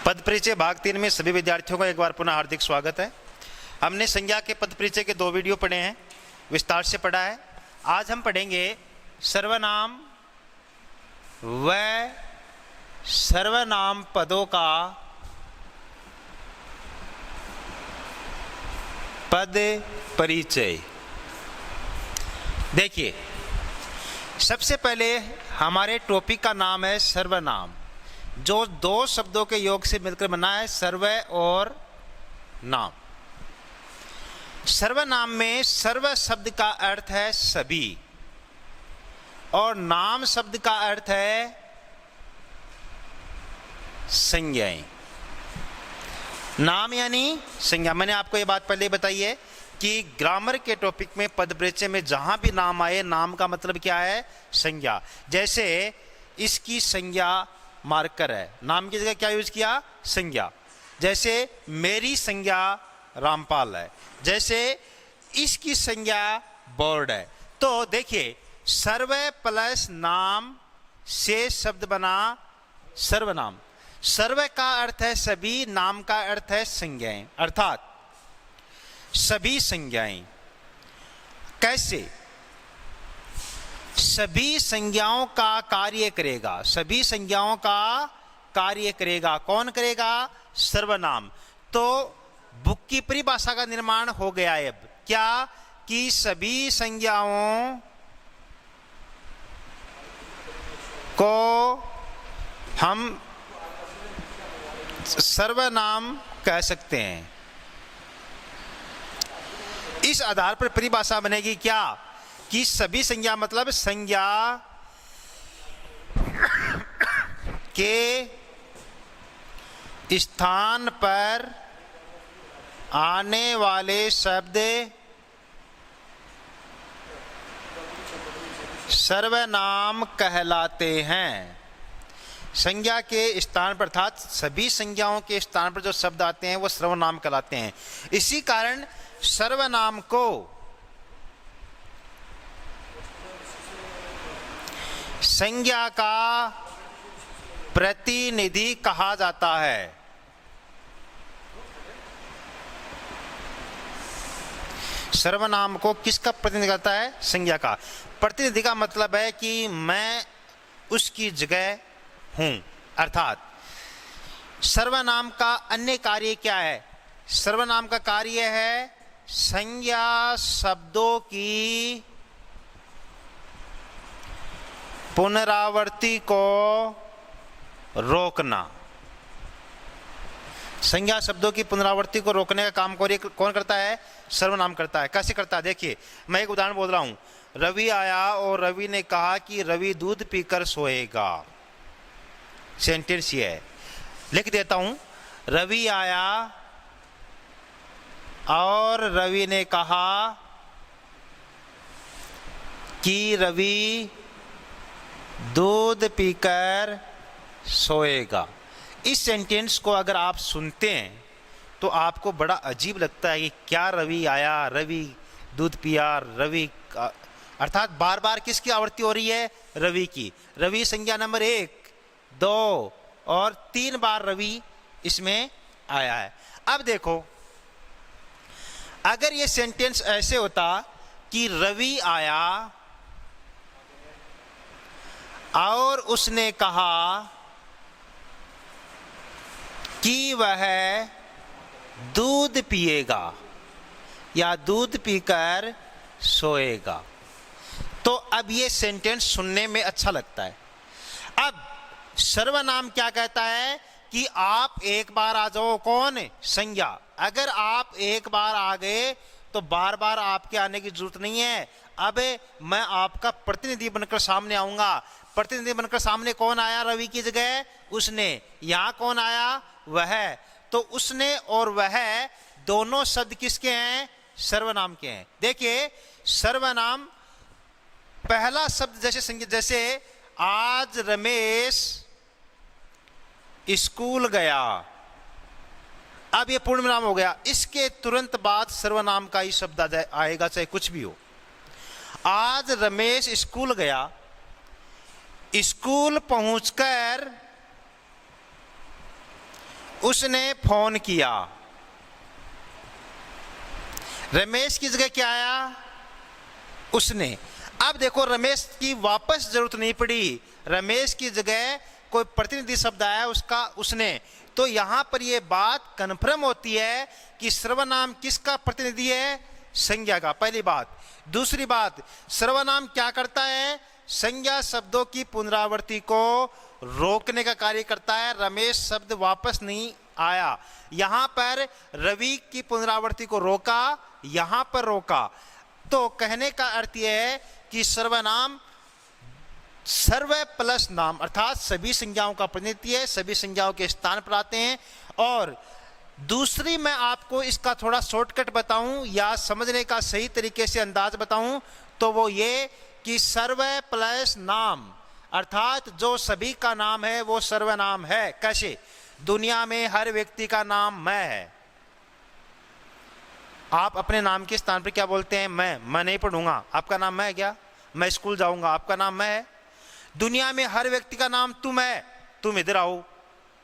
पद परिचय भाग 3 में सभी विद्यार्थियों का एक बार पुनः हार्दिक स्वागत है। हमने संज्ञा के पद परिचय के 2 वीडियो पढ़े हैं, विस्तार से पढ़ा है। आज हम पढ़ेंगे सर्वनाम व सर्वनाम पदों का पद परिचय। देखिए, सबसे पहले हमारे टॉपिक का नाम है सर्वनाम, जो 2 शब्दों के योग से मिलकर बना है, सर्व और नाम। सर्वनाम में सर्व शब्द का अर्थ है सभी और नाम शब्द का अर्थ है संज्ञाएं। नाम यानी संज्ञा। मैंने आपको ये बात पहले बताई है कि ग्रामर के टॉपिक में पद परिचय में जहां भी नाम आए, नाम का मतलब क्या है? संज्ञा। जैसे इसकी संज्ञा मार्कर है, नाम की जगह क्या यूज किया? संज्ञा। जैसे मेरी संज्ञा रामपाल है, जैसे इसकी संज्ञा बोर्ड है। तो देखिए, सर्व प्लस नाम से शब्द बना सर्वनाम। सर्व का अर्थ है सभी, नाम का अर्थ है संज्ञाएं, अर्थात सभी संज्ञाएं। कैसे? सभी संज्ञाओं का कार्य करेगा, सभी संज्ञाओं का कार्य करेगा। कौन करेगा? सर्वनाम। तो बुक की परिभाषा का निर्माण हो गया है अब। क्या? कि सभी संज्ञाओं को हम सर्वनाम कह सकते हैं। इस आधार पर परिभाषा बनेगी क्या? कि सभी संज्ञा मतलब संज्ञा के स्थान पर आने वाले शब्द सर्वनाम कहलाते हैं। संज्ञा के स्थान पर, अर्थात सभी संज्ञाओं के स्थान पर जो शब्द आते हैं वो सर्वनाम कहलाते हैं। इसी कारण सर्वनाम को संज्ञा का प्रतिनिधि कहा जाता है। सर्वनाम को किसका प्रतिनिधि करता है? संज्ञा का। प्रतिनिधि का मतलब है कि मैं उसकी जगह हूं। अर्थात सर्वनाम का अन्य कार्य क्या है? सर्वनाम का कार्य है संज्ञा शब्दों की पुनरावृत्ति को रोकना। संज्ञा शब्दों की पुनरावृत्ति को रोकने का काम कौन करता है? सर्वनाम करता है। कैसे करता है? देखिए, मैं एक उदाहरण बोल रहा हूं। रवि आया और रवि ने कहा कि रवि दूध पीकर सोएगा। सेंटेंस ये है, लिख देता हूं। रवि आया और रवि ने कहा कि रवि दूध पीकर सोएगा। इस सेंटेंस को अगर आप सुनते हैं तो आपको बड़ा अजीब लगता है कि क्या रवि आया, रवि दूध पिया, रवि, अर्थात बार बार किसकी आवृत्ति हो रही है? रवि की। रवि संज्ञा नंबर 1, 2 और 3 बार रवि इसमें आया है। अब देखो, अगर ये सेंटेंस ऐसे होता कि रवि आया और उसने कहा कि वह दूध पिएगा या दूध पीकर सोएगा, तो अब ये सेंटेंस सुनने में अच्छा लगता है। अब सर्वनाम क्या कहता है कि आप एक बार आ जाओ। कौन? संज्ञा। अगर आप एक बार आ गए तो बार बार आपके आने की जरूरत नहीं है। अब मैं आपका प्रतिनिधि बनकर सामने आऊंगा। प्रतिनिधि बनकर सामने कौन आया? रवि की जगह उसने। यहां कौन आया? वह। तो उसने और वह दोनों शब्द किसके हैं? सर्वनाम के हैं। देखिए, सर्वनाम पहला शब्द जैसे आज रमेश स्कूल गया, अब ये पूर्ण नाम हो गया। इसके तुरंत बाद सर्वनाम का ही शब्द आएगा, चाहे कुछ भी हो। आज रमेश स्कूल गया, स्कूल पहुंचकर उसने फोन किया। रमेश की जगह क्या आया? उसने। अब देखो रमेश की वापस जरूरत नहीं पड़ी, रमेश की जगह कोई प्रतिनिधि शब्द आया उसका उसने। तो यहां पर यह बात कन्फर्म होती है कि सर्वनाम किसका प्रतिनिधि है? संज्ञा का, पहली बात। दूसरी बात, सर्वनाम क्या करता है? संज्ञा शब्दों की पुनरावृत्ति को रोकने का कार्य करता है। रमेश शब्द वापस नहीं आया, यहां पर रवि की पुनरावृत्ति को रोका, यहां पर रोका। तो कहने का अर्थ यह है कि सर्वनाम सर्व प्लस नाम अर्थात सभी संज्ञाओं का प्रतिनिधि है, सभी संज्ञाओं के स्थान पर आते हैं। और दूसरी मैं आपको इसका थोड़ा शॉर्टकट बताऊं या समझने का सही तरीके से अंदाज बताऊं तो वो ये कि सर्व प्लस नाम अर्थात जो सभी का नाम है वो सर्वनाम है। कैसे? दुनिया में हर व्यक्ति का नाम मैं है। आप अपने नाम के स्थान पर क्या बोलते हैं? मैं नहीं पढ़ूंगा, आपका नाम मैं है क्या? मैं स्कूल जाऊंगा, आपका नाम मैं है। दुनिया में हर व्यक्ति का नाम तुम है, तुम इधर आओ।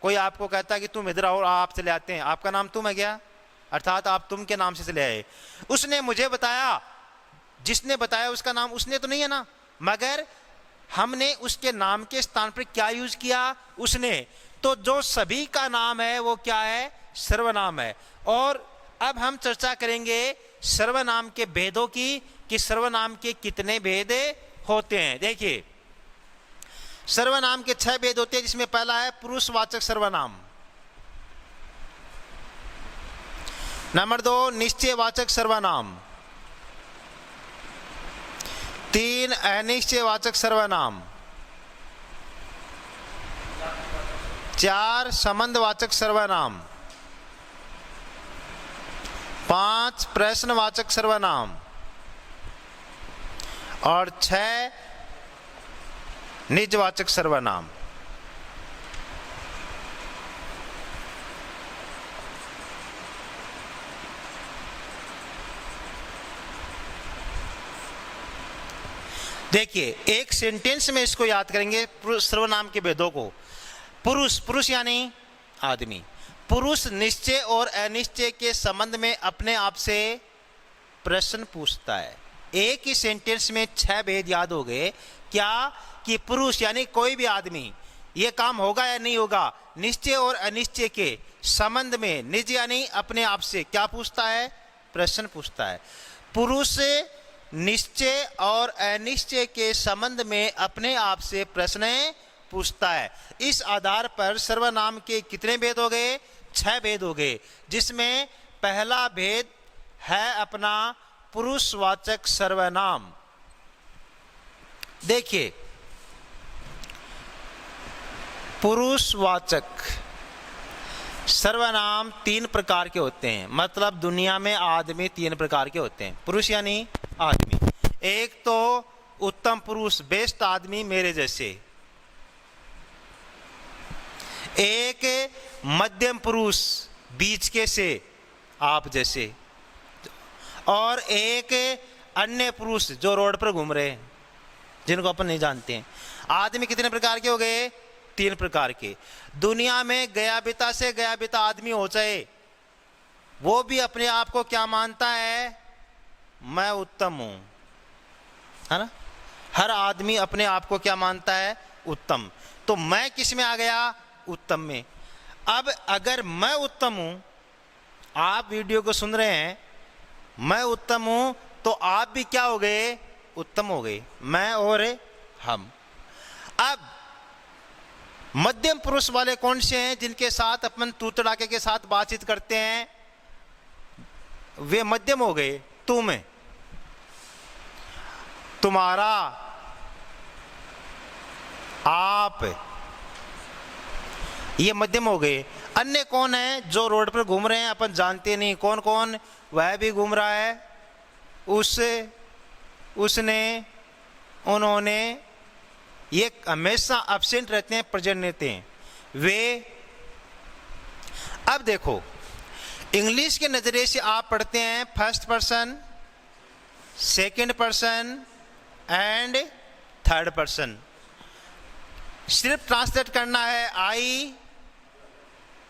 कोई आपको कहता है कि तुम इधर आओ, आप चले आते हैं, आपका नाम तुम है क्या? अर्थात आप तुम के नाम से चले आए। उसने मुझे बताया, जिसने बताया उसका नाम उसने तो नहीं है ना, मगर हमने उसके नाम के स्थान पर क्या यूज किया? उसने। तो जो सभी का नाम है वो क्या है? सर्वनाम है। और अब हम चर्चा करेंगे सर्वनाम के भेदों की कि सर्वनाम के कितने भेद होते हैं। देखिए सर्वनाम के 6 भेद होते हैं, जिसमें पहला है पुरुषवाचक सर्वनाम। नंबर 2 निश्चयवाचक सर्वनाम। 3 अनिश्चयवाचक सर्वनाम। 4 संबंधवाचक सर्वनाम। 5 प्रश्नवाचक सर्वनाम। और 6 निजवाचक सर्वनाम। देखिए एक सेंटेंस में इसको याद करेंगे सर्वनाम के भेदों को। पुरुष, पुरुष यानी आदमी। पुरुष निश्चय और अनिश्चय के संबंध में अपने आप से प्रश्न पूछता है। एक ही सेंटेंस में 6 भेद याद हो गए। क्या? कि पुरुष यानी कोई भी आदमी ये काम होगा या नहीं होगा, निश्चय और अनिश्चय के संबंध में निज यानी अपने आप से क्या पूछता है? प्रश्न पूछता है। पुरुष निश्चय और अनिश्चय के संबंध में अपने आप से प्रश्न पूछता है। इस आधार पर सर्वनाम के कितने भेद हो गए? 6 भेद हो गए, जिसमें पहला भेद है अपना पुरुषवाचक सर्वनाम। देखिए पुरुषवाचक सर्वनाम 3 प्रकार के होते हैं। मतलब दुनिया में आदमी 3 प्रकार के होते हैं। पुरुष यानी आदमी। एक तो उत्तम पुरुष, बेस्ट आदमी मेरे जैसे। एक मध्यम पुरुष, बीच के से आप जैसे। और एक अन्य पुरुष जो रोड पर घूम रहे हैं, जिनको अपन नहीं जानते हैं। आदमी कितने प्रकार के हो गए? 3 प्रकार के। दुनिया में गया बिता से गया बिता आदमी हो जाए, वो भी अपने आप को क्या मानता है? मैं उत्तम हूं, है ना। हर आदमी अपने आप को क्या मानता है? उत्तम। तो मैं किस में आ गया? उत्तम में। अब अगर मैं उत्तम हूं, आप वीडियो को सुन रहे हैं, मैं उत्तम हूं, तो आप भी क्या हो गए? उत्तम हो गए। मैं और हम। अब मध्यम पुरुष वाले कौन से हैं? जिनके साथ अपन तू तड़ाके के साथ बातचीत करते हैं, वे मध्यम हो गए। तुम, तुम्हारा, आप, ये मध्यम हो गए। अन्य कौन है? जो रोड पर घूम रहे हैं, अपन जानते नहीं कौन कौन। वह भी घूम रहा है, उसने, उन्होंने, ये हमेशा एब्सेंट रहते हैं, प्रेजेंट रहते हैं वे। अब देखो इंग्लिश के नजरिए से आप पढ़ते हैं first person, second person and third person. सिर्फ ट्रांसलेट करना है। आई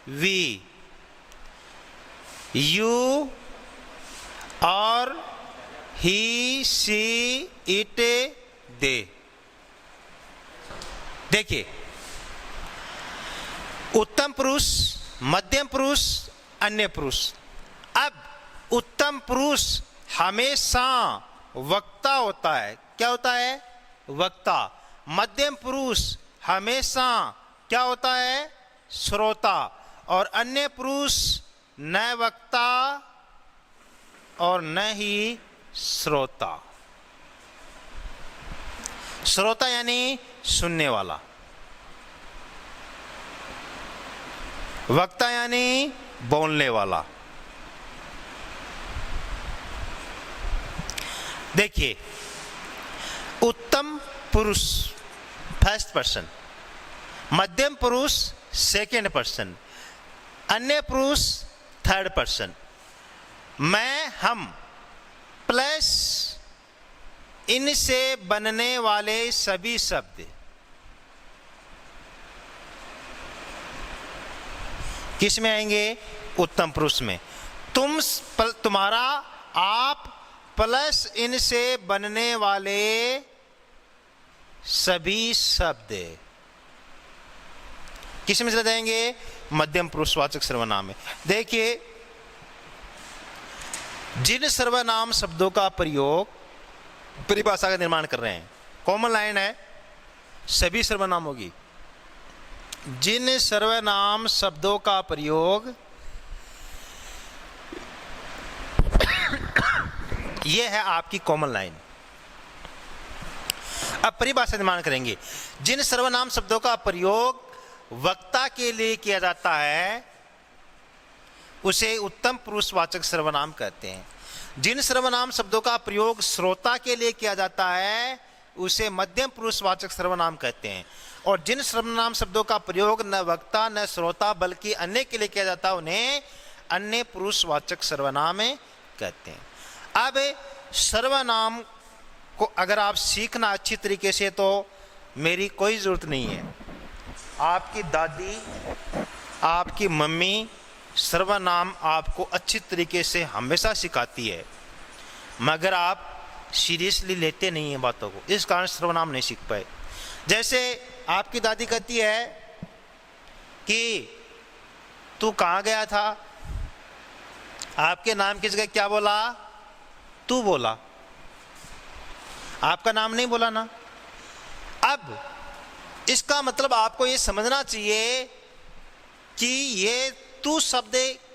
वी, यू और ही, सी, इट, दे। देखिए, उत्तम पुरुष, मध्यम पुरुष, अन्य पुरुष। अब उत्तम पुरुष हमेशा वक्ता होता है। क्या होता है? वक्ता। मध्यम पुरुष हमेशा क्या होता है? श्रोता। और अन्य पुरुष न वक्ता और न ही श्रोता। श्रोता यानी सुनने वाला, वक्ता यानी बोलने वाला। देखिए, उत्तम पुरुष फर्स्ट पर्सन, मध्यम पुरुष सेकेंड पर्सन, अन्य पुरुष थर्ड पर्सन। मैं, हम प्लस इनसे बनने वाले सभी शब्द किस में आएंगे? उत्तम पुरुष में। तुम, तुम्हारा, आप प्लस इनसे बनने वाले सभी शब्द किस में चले जाएंगे? मध्यम पुरुषवाचक सर्वनाम में। देखिए, जिन सर्वनाम शब्दों का प्रयोग परिभाषा का निर्माण कर रहे हैं, कॉमन लाइन है, सभी सर्वनाम होगी। जिन सर्वनाम शब्दों का प्रयोग, यह है आपकी कॉमन लाइन। अब परिभाषा निर्माण करेंगे। जिन सर्वनाम शब्दों का प्रयोग वक्ता के लिए किया जाता है उसे उत्तम पुरुषवाचक सर्वनाम कहते हैं। जिन सर्वनाम शब्दों का प्रयोग श्रोता के लिए किया जाता है उसे मध्यम पुरुषवाचक सर्वनाम कहते हैं। और जिन सर्वनाम शब्दों का प्रयोग न वक्ता न श्रोता बल्कि अन्य के लिए किया जाता है उन्हें अन्य पुरुषवाचक सर्वनाम कहते हैं। अब सर्वनाम को अगर आप सीखना अच्छी तरीके से तो मेरी कोई ज़रूरत नहीं है। आपकी दादी, आपकी मम्मी सर्वनाम आपको अच्छी तरीके से हमेशा सिखाती है, मगर आप सीरियसली लेते नहीं हैं बातों को, इस कारण सर्वनाम नहीं सीख पाए। जैसे आपकी दादी कहती है कि तू कहाँ गया था, आपके नाम की जगह क्या बोला? तू बोला, आपका नाम नहीं बोला ना। अब इसका मतलब आपको ये समझना चाहिए कि ये तू शब्द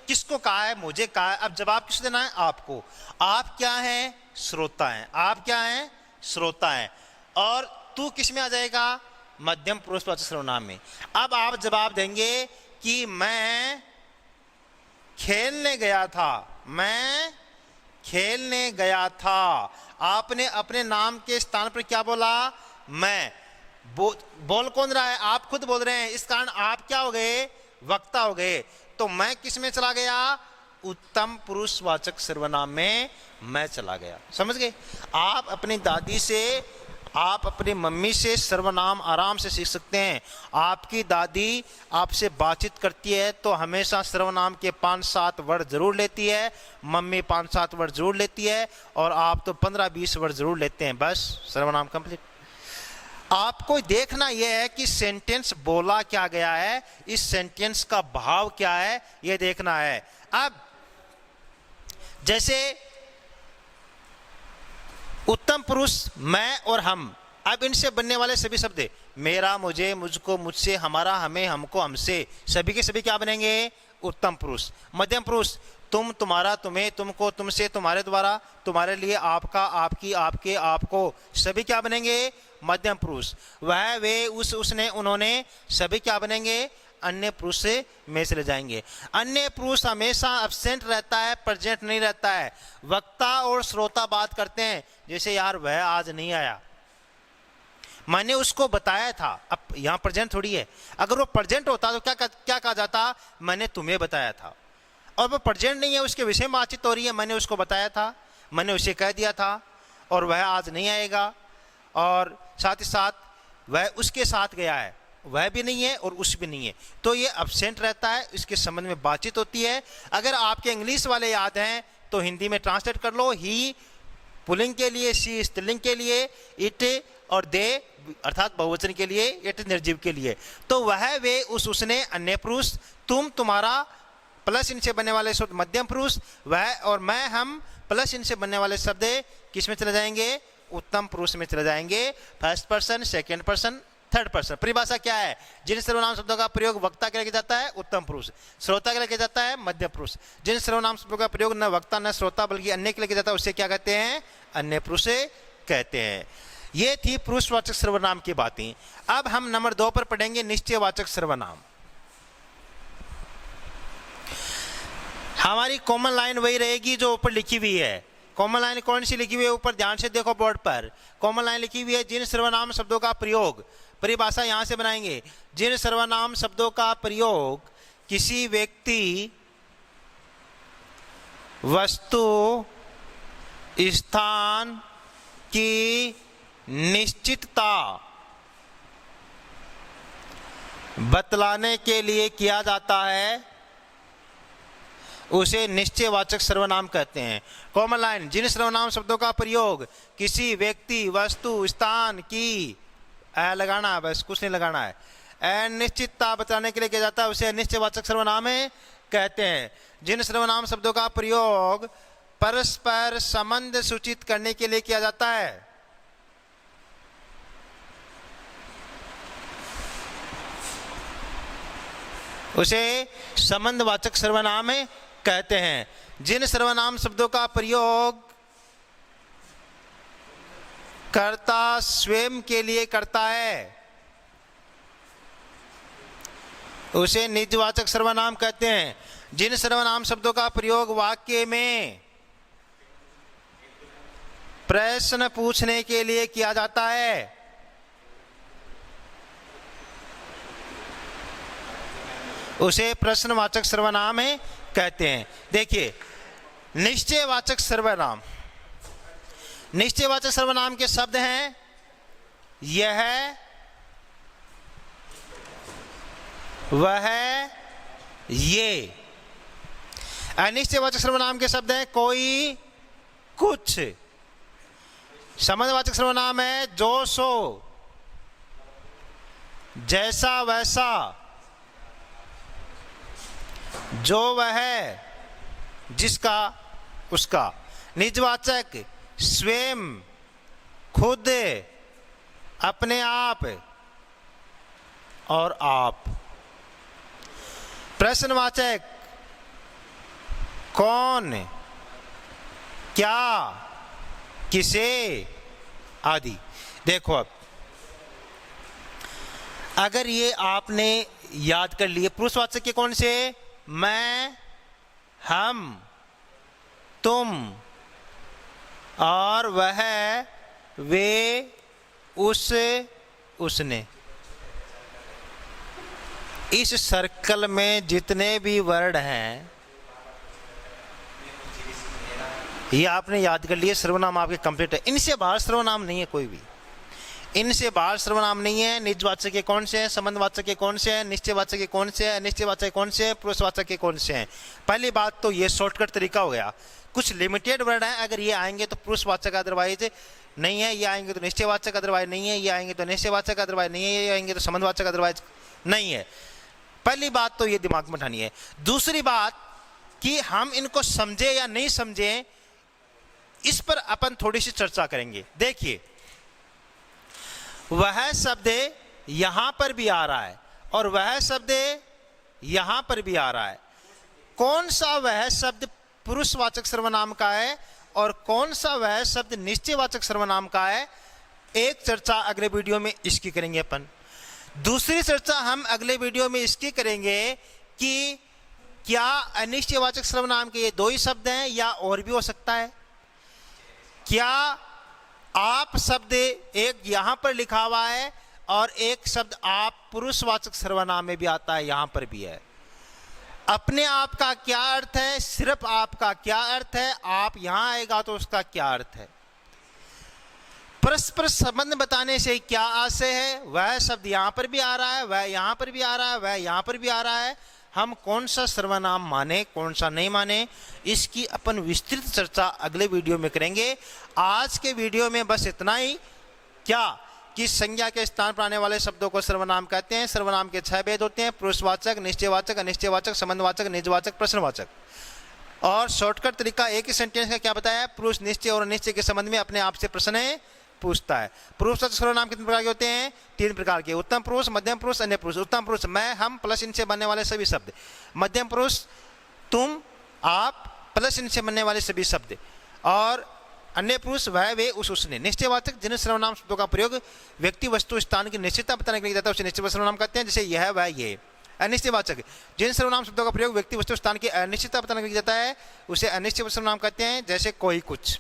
किसको कहा है? मुझे कहा है। अब जवाब किसको देना है? आपको। आप क्या हैं? श्रोता हैं। आप क्या हैं? श्रोता हैं। और तू किस में आ जाएगा? मध्यम पुरुषवाचक सर्वनाम में। अब आप जवाब देंगे कि मैं खेलने गया था, मैं खेलने गया था। आपने अपने नाम के स्थान पर क्या बोला? मैं। बोल कौन रहा है? आप खुद बोल रहे हैं, इस कारण आप क्या हो गए? वक्ता हो गए। तो मैं किस में चला गया? उत्तम पुरुषवाचक सर्वनाम में मैं चला गया। समझ गए? आप अपनी दादी से, आप अपनी मम्मी से सर्वनाम आराम से सीख सकते हैं। आपकी दादी आपसे बातचीत करती है तो हमेशा सर्वनाम के 5-7 वर्ड जरूर लेती है, मम्मी 5-7 वर्ड जरूर लेती है, और आप तो 15-20 वर्ड जरूर लेते हैं। बस सर्वनाम कंप्लीट। आपको देखना यह है कि सेंटेंस बोला क्या गया है, इस सेंटेंस का भाव क्या है, यह देखना है। अब जैसे उत्तम पुरुष मैं और हम, अब इनसे बनने वाले सभी शब्द मेरा, मुझे, मुझको, मुझसे, हमारा, हमें, हमको, हमसे, सभी के सभी क्या बनेंगे? उत्तम पुरुष। मध्यम पुरुष तुम, तुम्हारा, तुम्हें, तुमको, तुमसे, तुम्हारे द्वारा, तुम्हारे लिए, आपका, आपकी, आपके, आपको, सभी क्या बनेंगे? मध्यम पुरुष। वह, वे, उस, उसने, उन्होंने, सभी क्या बनेंगे? अन्य पुरुष से में चले जाएंगे। अन्य पुरुष हमेशा एब्सेंट रहता है, प्रेजेंट नहीं रहता है। वक्ता और श्रोता बात करते हैं, जैसे यार वह आज नहीं आया, मैंने उसको बताया था। अब यहाँ प्रेजेंट थोड़ी है। अगर वो प्रेजेंट होता तो क्या कहा जाता? मैंने तुम्हें बताया था। और वो प्रेजेंट नहीं है, उसके विषय में बातचीत हो रही है, मैंने उसको बताया था, मैंने उसे कह दिया था, और वह आज नहीं आएगा, और साथ ही साथ वह उसके साथ गया है, वह भी नहीं है और उस भी नहीं है, तो ये एब्सेंट रहता है, इसके संबंध में बातचीत होती है। अगर आपके इंग्लिश वाले याद हैं तो हिंदी में ट्रांसलेट कर लो। ही पुल्लिंग के लिए, सी स्त्रीलिंग के लिए, इट और दे अर्थात बहुवचन के लिए, इट निर्जीव के लिए। तो वह, वे, उस, उसने अन्य पुरुष, तुम, तुम्हारा प्लस इनसे बनने वाले शब्द मध्यम पुरुष, वह और मैं, हम प्लस इनसे बनने वाले शब्द किस में चले जाएंगे? उत्तम पुरुष में चले जाएंगे। First person, second person, third person. परिभाषा क्या है? जिन सर्वनाम शब्दों का प्रयोग वक्ता के लिए किया जाता है उत्तम पुरुष, श्रोता के लिए किया जाता है मध्यम पुरुष। जिन सर्वनाम शब्दों का प्रयोग न वक्ता न श्रोता बल्कि अन्य के लिए किया जाता है उसे क्या कहते हैं? अन्य पुरुष कहते हैं। ये थी पुरुषवाचक सर्वनाम की बातें। अब हम नंबर 2 पर पढ़ेंगे निश्चयवाचक सर्वनाम। हमारी कॉमन लाइन वही रहेगी जो ऊपर लिखी हुई है। कॉमन लाइन कौन सी लिखी हुई है? ऊपर ध्यान से देखो बोर्ड पर, कॉमन लाइन लिखी हुई है, जिन सर्वनाम शब्दों का प्रयोग, परिभाषा यहां से बनाएंगे, जिन सर्वनाम शब्दों का प्रयोग किसी व्यक्ति, वस्तु, स्थान की निश्चितता बतलाने के लिए किया जाता है उसे निश्चयवाचक सर्वनाम कहते हैं। कॉमन लाइन, जिन सर्वनाम शब्दों का प्रयोग किसी व्यक्ति, वस्तु, स्थान की, लगाना है, बस कुछ नहीं लगाना है, अनिश्चितता बताने के लिए किया जाता है उसे निश्चयवाचक सर्वनाम कहते हैं। जिन सर्वनाम शब्दों का प्रयोग परस्पर संबंध सूचित करने के लिए किया जाता है उसे संबंधवाचक सर्वनाम कहते हैं। जिन सर्वनाम शब्दों का प्रयोग कर्ता स्वयं के लिए करता है उसे निजवाचक सर्वनाम कहते हैं। जिन सर्वनाम शब्दों का प्रयोग वाक्य में प्रश्न पूछने के लिए किया जाता है उसे प्रश्नवाचक सर्वनाम कहते हैं। देखिए, निश्चयवाचक सर्वनाम, निश्चयवाचक सर्वनाम के शब्द हैं यह, वह, ये। अनिश्चयवाचक सर्वनाम के शब्द हैं कोई, कुछ। संबंधवाचक सर्वनाम है जो, सो, जैसा, वैसा, जो, वह, जिसका, उसका। निजवाचक स्वयं, खुद, अपने आप और आप। प्रश्नवाचक कौन, क्या, किसे आदि। देखो, अब अगर ये आपने याद कर लिए, पुरुषवाचक के कौन से? मैं, हम, तुम और वह, वे, उस, उसने। इस सर्कल में जितने भी वर्ड हैं ये आपने याद कर लिए, सर्वनाम आपके कंप्लीट है। इनसे बाहर सर्वनाम नहीं है कोई भी, इनसे बाहर सर्वनाम नहीं है। निजवाचक के कौन से हैं? संबंधवाचक के कौन से हैं? निश्चयवाचक के कौन से हैं? अनिश्चयवाचक के कौन से हैं? पुरुषवाचक के कौन से हैं? पहली बात तो ये शॉर्टकट तरीका हो गया। कुछ लिमिटेड वर्ड हैं, अगर ये आएंगे तो पुरुषवाचक अदरवाइज नहीं है, ये आएंगे तो निश्चयवाचक अदरवाइज नहीं है, ये आएंगे तो निश्चयवाचक अदरवाइज नहीं है, ये आएंगे तो संबंधवाचक अदरवाइज नहीं है। पहली बात तो ये दिमाग में उठानी है। दूसरी बात कि हम इनको समझे या नहीं समझे, इस पर अपन थोड़ी सी चर्चा करेंगे। देखिए, वह शब्द यहां पर भी आ रहा है और वह शब्द यहां पर भी आ रहा है। कौन सा वह शब्द पुरुषवाचक सर्वनाम का है और कौन सा वह शब्द निश्चयवाचक सर्वनाम का है, एक चर्चा अगले वीडियो में इसकी करेंगे अपन। दूसरी चर्चा हम अगले वीडियो में इसकी करेंगे कि क्या अनिश्चयवाचक सर्वनाम के ये दो ही शब्द हैं या और भी हो सकता है। क्या आप शब्द एक यहां पर लिखा हुआ है और एक शब्द आप पुरुषवाचक सर्वनाम में भी आता है, यहां पर भी है। अपने आप का क्या अर्थ है, सिर्फ आप का क्या अर्थ है, आप यहां आएगा तो उसका क्या अर्थ है। परस्पर संबंध बताने से क्या आशय है? वह शब्द यहां पर भी आ रहा है, वह यहां पर भी आ रहा है, वह यहां पर भी आ रहा है, हम कौन सा सर्वनाम माने कौन सा नहीं माने, इसकी अपन विस्तृत चर्चा अगले वीडियो में करेंगे। आज के वीडियो में बस इतना ही, क्या कि संज्ञा के स्थान पर आने वाले शब्दों को सर्वनाम कहते हैं। सर्वनाम के 6 भेद होते हैं: पुरुषवाचक, निश्चयवाचक, अनिश्चयवाचक, संबंधवाचक, निजवाचक, प्रश्नवाचक। और शॉर्टकट तरीका एक ही सेंटेंस का क्या बताया? पुरुष निश्चय और अनिश्चय के संबंध में अपने आप से प्रश्न पूछता है। पुरुषवाचक सर्वनाम कितने प्रकार के होते हैं? 3 प्रकार के: उत्तम पुरुष, मध्यम पुरुष, अन्य पुरुष। उत्तम पुरुष मैं, हम प्लस इनसे बनने वाले सभी शब्द। मध्यम पुरुष तुम, आप प्लस इनसे बनने वाले सभी शब्द। और अन्य पुरुष वह, वे, उस, उसने। निश्चयवाचक जिन सर्वनाम शब्दों का प्रयोग व्यक्ति, वस्तु, स्थान की निश्चितता बताने के लिए जाता है उसे निश्चय सर्वनाम कहते हैं, जैसे यह, वह, ये। अनिश्चयवाचक जिन सर्वनाम शब्दों का प्रयोग व्यक्ति, वस्तु, स्थान की अनिश्चितता बताने के लिए जाता है उसे अनिश्चय सर्वनाम कहते हैं, जैसे कोई, कुछ।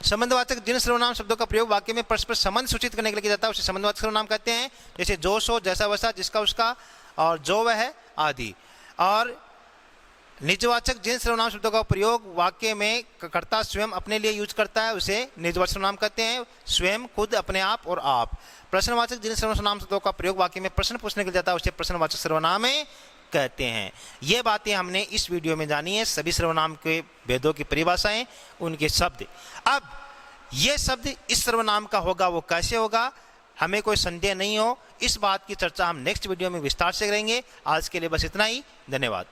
संबंधवाचक जिन सर्वनाम शब्दों का प्रयोग वाक्य में परस्पर संबंध सूचित करने के लिए किया जाता है उसे संबंधवाचक सर्वनाम कहते हैं, जैसे जो, सो, जैसा, वैसा, जिसका, उसका, और जो, वह आदि। और निजवाचक जिन सर्वनाम शब्दों का प्रयोग वाक्य में कर्ता स्वयं अपने लिए यूज करता है उसे निजवाचक सर्वनाम कहते हैं, स्वयं, खुद, अपने आप और आप। प्रश्नवाचक जिन सर्वनाम शब्दों का प्रयोग वाक्य में प्रश्न पूछने के लिए जाता है उसे प्रश्नवाचक सर्वनाम कहते हैं। ये बातें हमने इस वीडियो में जानी है, सभी सर्वनाम के भेदों की परिभाषाएं, उनके शब्द। अब ये शब्द इस सर्वनाम का होगा वो कैसे होगा, हमें कोई संदेह नहीं हो, इस बात की चर्चा हम नेक्स्ट वीडियो में विस्तार से करेंगे। आज के लिए बस इतना ही, धन्यवाद।